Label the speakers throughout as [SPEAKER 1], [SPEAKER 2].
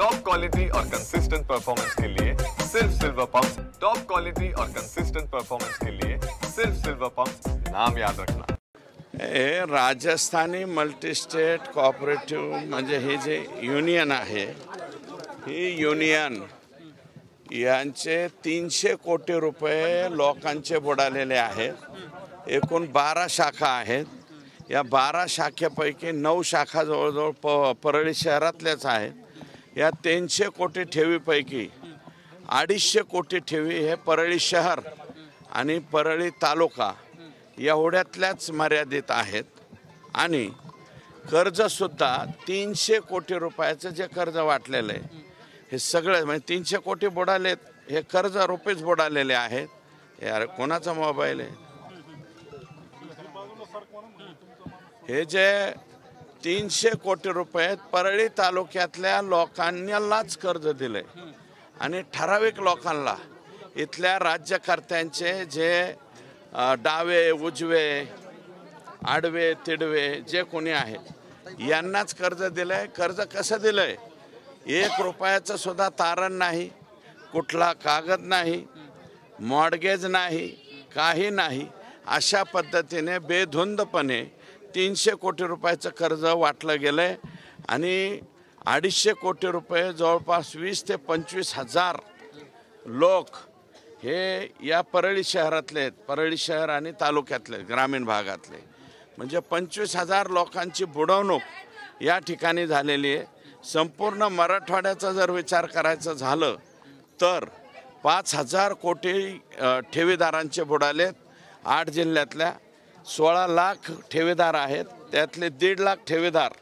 [SPEAKER 1] Top quality और consistent performance के लिए सिर्फ सिल्वर पंप्स। टॉप क्वालिटी और कंसिस्टेंट परफॉर्मेंस के लिए सिर्फ सिल्वर पंप्स, नाम याद रखना।
[SPEAKER 2] हे राजस्थानी मल्टीस्टेट कोऑपरेटिव्ह म्हणजे हे जे युनियन आहे, ही युनियन यांचे 300 कोटी रुपये लोकांचे बुडालेले आहेत। एकूण 12 शाखा आहेत। या 12 शाखेपैकी 9 शाखा जवळजवळ परळी शहरातल्याच आहेत। या 300 कोटी ठेवीपैकी 250 कोटी ठेवी हे परळी शहर आणि परळी तालुका एवढ्यातल्याच मर्यादित आहेत। आणि कर्जसुद्धा 300 कोटी रुपयाचं जे कर्ज वाटलेलं आहे हे सगळं म्हणजे 300 कोटी बुडालेत। हे कर्ज रुपयेच बुडालेले आहेत। यार कोणाचा मोबाईल आहे? हे जे 300 कोटी रुपये परळी तालुक्यातल्या लोकांनाच कर्ज दिले आणि ठराविक लोकांना इथल्या राज्यकर्त्यांचे जे डावे उजवे आडवे तिडवे जे कोणी आहेत यांनाच कर्ज दिलंय। कर्ज कसं दिलंय? 1 रुपयाचं सुद्धा तारण नाही, कुठला कागद नाही, मॉर्गेज नाही, काही नाही। अशा पद्धतीने बेधुंदपणे 300 कोटी रुपयाचं कर्ज वाटलं गेलंय आणि 250 कोटी रुपये जवळपास 20 ते 25 हजार लोक हे या परळी शहरातले आहेत। परळी शहर आणि तालुक्यातले ग्रामीण भागातले म्हणजे 25,000 लोकांची बुडवणूक या ठिकाणी झालेली आहे। संपूर्ण मराठवाड्याचा जर विचार करायचा झालं तर 5,000 कोटी ठेवीदारांचे बुडालेत। 8 जिल्ह्यातल्या 16 लाख ठेवीदार आहेत। त्यातले 1.5 लाख ठेवीदार,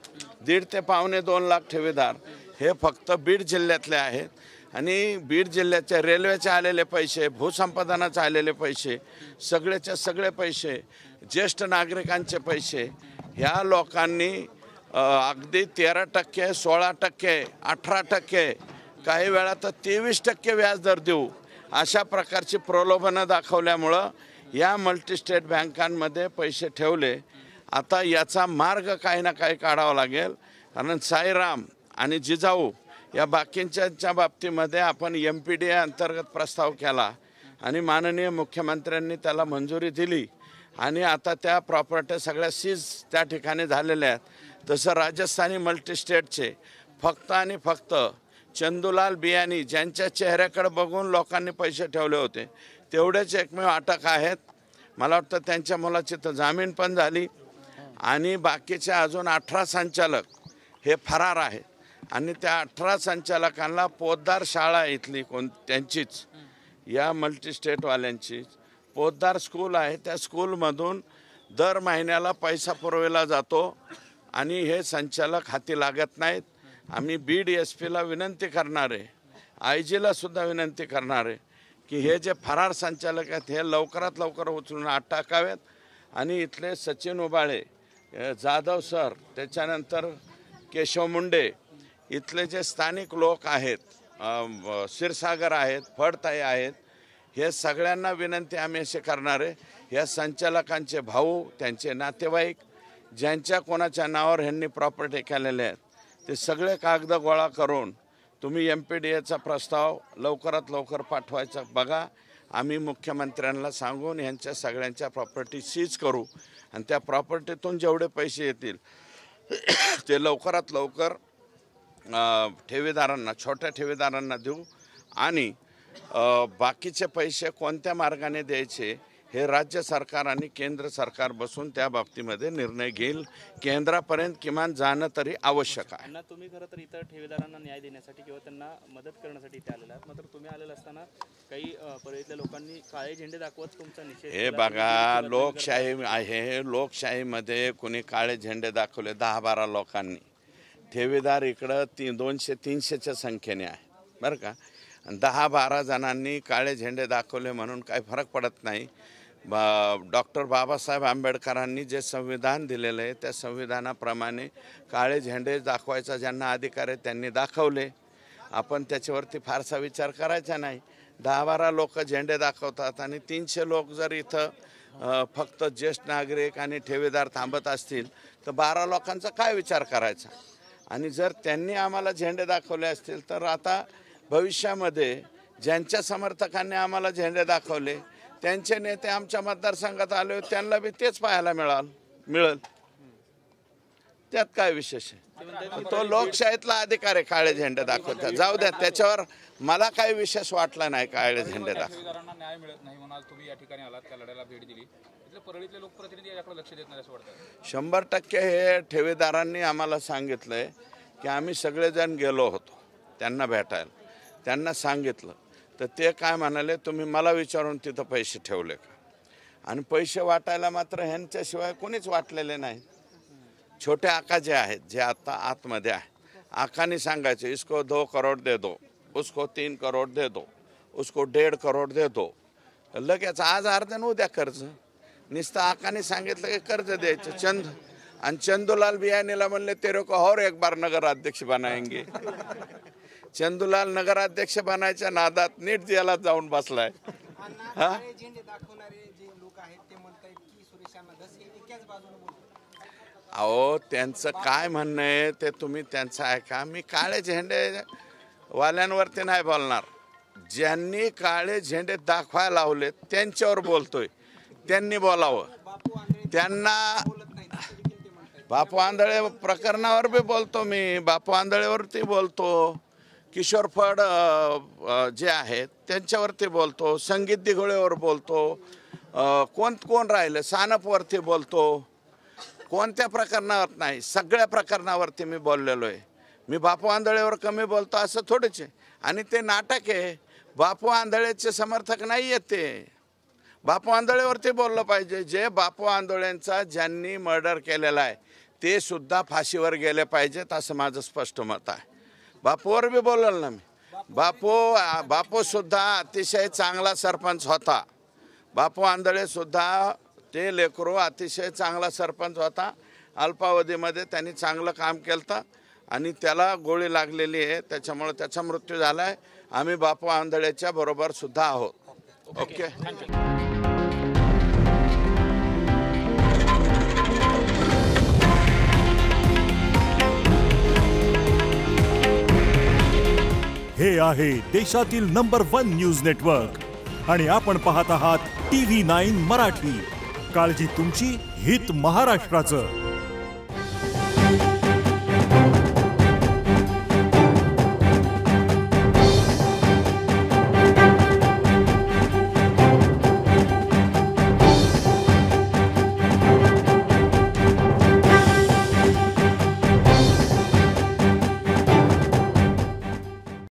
[SPEAKER 2] 1.5 ते 2.25 लाख ठेवीदार हे फक्त बीड जिल्ह्यातले आहेत। आणि बीड जिल्ह्याच्या रेल्वेचे आलेले पैसे, भूसंपादनाचे आलेले पैसे, सगळेचे सगळे पैसे, ज्येष्ठ नागरिकांचे पैसे ह्या लोकांनी अगदी 13%, 16%, 18%, काही वेळा तर 23% व्याजदर देऊ अशा प्रकारची प्रलोभनं दाखवल्यामुळं या मल्टीस्टेट बँकांमध्ये पैसे ठेवले। आता याचा मार्ग काही ना काही काढावा लागेल, कारण साईराम आणि जिजाऊ या बाकींच्या बाबतीमध्ये आपण MPDA अंतर्गत प्रस्ताव केला आणि माननीय मुख्यमंत्र्यांनी त्याला मंजुरी दिली आणि आता त्या प्रॉपर्टी सगळ्या सीज त्या ठिकाणी झालेल्या आहेत। तसं राजस्थानी मल्टीस्टेटचे फक्त आणि फक्त चंदूलाल बियानी ज्यांच्या चेहऱ्याकडे बघून लोकांनी पैसे ठेवले होते तेवढेच एकमेव अटक आहेत। मला वाटतं त्यांच्या मुलाची तर जामीन पण झाली आणि बाकीचे अजून 18 संचालक हे फरार आहेत आणि त्या 18 संचालकांना पोद्दार शाळा इथली त्यांचीच या मल्टीस्टेटवाल्यांची पोद्दार स्कूल आहे, त्या स्कूलमधून दर महिन्याला पैसा पुरवला जातो आणि हे संचालक हाती लागत नाहीत। आम्ही बीड SP ला विनंती करणार आहे, IG ला सुद्धा विनंती करणार आहे की हे जे फरार संचालक आहेत हे लवकरात लवकर उचलून आत टाकावेत आणि इथले सचिन उबाळे, जाधव सर, त्याच्यानंतर केशव मुंडे, इथले जे स्थानिक लोक आहेत, क्षीरसागर आहेत, फडताई आहेत, हे सगळ्यांना विनंती आम्ही असे करणार आहे या संचालकांचे भाऊ, त्यांचे नातेवाईक, ज्यांच्या कोणाच्या नावावर ह्यांनी प्रॉपर्टी केलेल्या आहेत ते सगळे कागद गोळा करून तुम्ही MPDAचा प्रस्ताव लवकरात लवकर पाठवायचा बघा। आम्ही मुख्यमंत्र्यांना सांगून यांच्या सगळ्यांच्या प्रॉपर्टी सीज करू आणि त्या प्रॉपर्टीतून जेवढे पैसे येतील ते लवकरात लवकर ठेवीदारांना, छोट्या ठेवीदारांना देऊ आणि बाकीचे पैसे कोणत्या मार्गाने द्यायचे हे राज्य सरकार आणि केंद्र सरकार बसून त्या बाबतीमध्ये निर्णय घेईल। केंद्रापर्यंत किमान जाणं तरी आवश्यक आहे।
[SPEAKER 3] तुम्ही खरं तर इतर ठेवीदारांना न्याय देण्यासाठी किंवा त्यांना मदत करण्यासाठी इथे आलेला आहात, मात्र तुम्ही आलेला असताना काही परळीतल्या लोकांनी काळे झेंडे दाखवत तुमचा निषेध। हे
[SPEAKER 2] बघा, लोकशाही आहे, लोकशाहीमध्ये कोणी काळे झेंडे दाखवले 10-12 लोकांनी। ठेवीदार इकडं 200-300च्या संख्येने आहे बरं का, 10-12 जणांनी काळे झेंडे दाखवले म्हणून काही फरक पडत नाही। डॉक्टर बाबासाहेब आंबेडकरांनी जे संविधान दिलेलं आहे त्या संविधानाप्रमाणे काळे झेंडे दाखवायचा ज्यांना अधिकार आहे त्यांनी दाखवले। आपण त्याच्यावरती फारसा विचार करायचा नाही। 10-12 लोक झेंडे दाखवतात आणि 300 लोक जर इथं फक्त ज्येष्ठ नागरिक आणि ठेवीदार थांबत असतील तर 12 लोकांचा काय विचार करायचा? आणि जर त्यांनी आम्हाला झेंडे दाखवले असतील तर आता भविष्यामध्ये ज्यांच्या समर्थकांनी आम्हाला झेंडे दाखवले त्यांचे नेते आमच्या मतदारसंघात आले त्यांना बी तेच पाहायला मिळेल. त्यात काय विशेष आहे? तो लोकशाहीतला अधिकार आहे काळे झेंडे दाखवतात. जाऊ द्या, त्याच्यावर मला काही विशेष वाटला नाही काळे झेंडे दाखव.
[SPEAKER 4] न्याय मिळत नाही म्हणाल तुम्ही या ठिकाणी आलात, त्या लढ्याला भेट दिली, इथले परळीतले लोकप्रतिनिधी याकडे लक्ष देत नाही असं वाटतं?
[SPEAKER 2] 100% हे ठेवीदारांनी आम्हाला सांगितलंय की आम्ही सगळेजण गेलो होतो त्यांना भेटायला, त्यांना सांगितलं तर ते काय म्हणाले, तुम्ही मला विचारून तिथं पैसे ठेवले का? आणि पैसे वाटायला मात्र ह्यांच्याशिवाय कोणीच वाटलेले नाही. छोटे आका जे आहेत, जे आता आतमध्ये आहे, आकानी सांगायचे इसको 2 करोड दे दो, उसको 3 करोड दे दो, उसको 1.5 करोड दे दो. लगेच आज अर्ध्या उद्या कर्ज. नुसतं आकानी सांगितलं की कर्ज द्यायचं. आणि चंदूलाल बियानीला म्हणले तेरे को और एक बार नगराध्यक्ष बनाएंगे. चंदूलाल नगराध्यक्ष बनायच्या नादात नीट जेला जाऊन बसलाय. अहो, त्यांचं काय म्हणणं आहे ते तुम्ही त्यांचं ऐका. मी काळे झेंडे वाल्यांवरती नाही बोलणार. ज्यांनी काळे झेंडे दाखवायला लावले त्यांच्यावर बोलतोय. त्यांनी बोलावं. त्यांना बापू आंधळे प्रकरणावर बी बोलतो मी. बापू आंधळेवरती बोलतो. किशोर फड जे आहेत त्यांच्यावरती बोलतो. संगीत दिघोळेवर बोलतो. कोण राहिलं सानपवरती बोलतो. कोणत्या प्रकरणावर नाही, सगळ्या प्रकरणावरती मी बोललेलो आहे. मी बापू आंधळेवर कमी बोलतो असं थोडेच आहे. आणि ते नाटक आहे. बापू आंधळेचे समर्थक नाही आहेत ते. बापू आंधळेवरती बोललं पाहिजे. जे बापू आंधळेंचा ज्यांनी मर्डर केलेला आहे ते सुद्धा फाशीवर गेले पाहिजेत असं माझं स्पष्ट मत आहे. बापूवर बी बोलल ना मी. बापू सुद्धा अतिशय चांगला सरपंच होता. बापू आंधळे सुद्धा ते लेकरू अतिशय चांगला सरपंच होता. अल्पावधीमध्ये त्यांनी चांगलं काम केलं आणि त्याला गोळी लागलेली आहे, त्याच्यामुळे त्याचा मृत्यू झाला आहे. आम्ही बापू आंधळेच्या बरोबर सुद्धा आहोत. ओके.
[SPEAKER 5] हे आहे देशातील नंबर 1 न्यूज नेटवर्क आणि आपण पाहत आहात TV9 मराठी. काळजी तुमची, हित महाराष्ट्राचं.